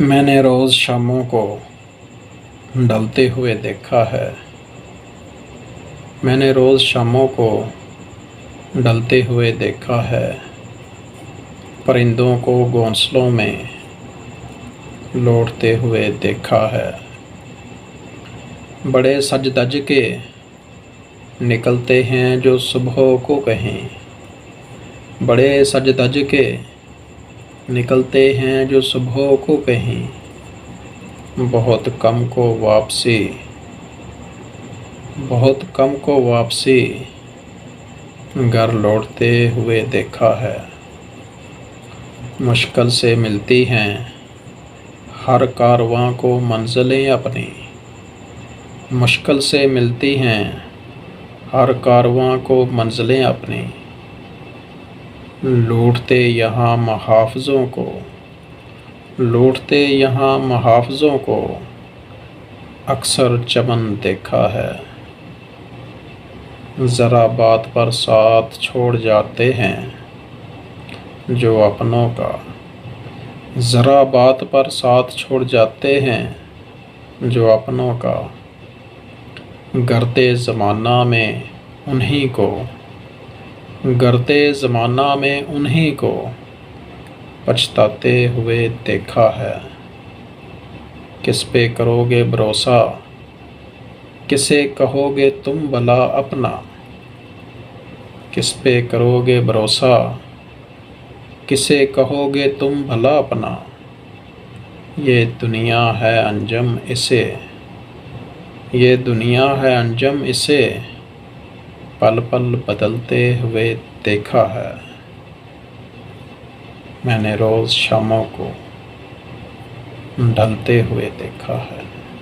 मैंने रोज़ शामों को ढलते हुए देखा है। मैंने रोज़ शामों को ढलते हुए देखा है। परिंदों को घोंसलों में लौटते हुए देखा है। बड़े सज धज के निकलते हैं जो सुबह को कहीं। बड़े सज धज के निकलते हैं जो सुबह को कहीं। बहुत कम को वापसी घर लौटते हुए देखा है। मुश्किल से मिलती हैं हर कारवां को मंजिलें अपनी। मुश्किल से मिलती हैं हर कारवां को मंजिलें अपनी। लूटते यहाँ महाफ़िज़ों को अक्सर चमन देखा है। ज़रा बात पर साथ छोड़ जाते हैं जो अपनों का। ज़रा बात पर साथ छोड़ जाते हैं जो अपनों का। गर्दे ज़माना में उन्हीं को पछताते हुए देखा है। किस पे करोगे भरोसा, किसे कहोगे तुम भला अपना। किस पे करोगे भरोसा, किसे कहोगे तुम भला अपना। ये दुनिया है अंजम इसे पल पल बदलते हुए देखा है। मैंने रोज़ शामों को ढलते हुए देखा है।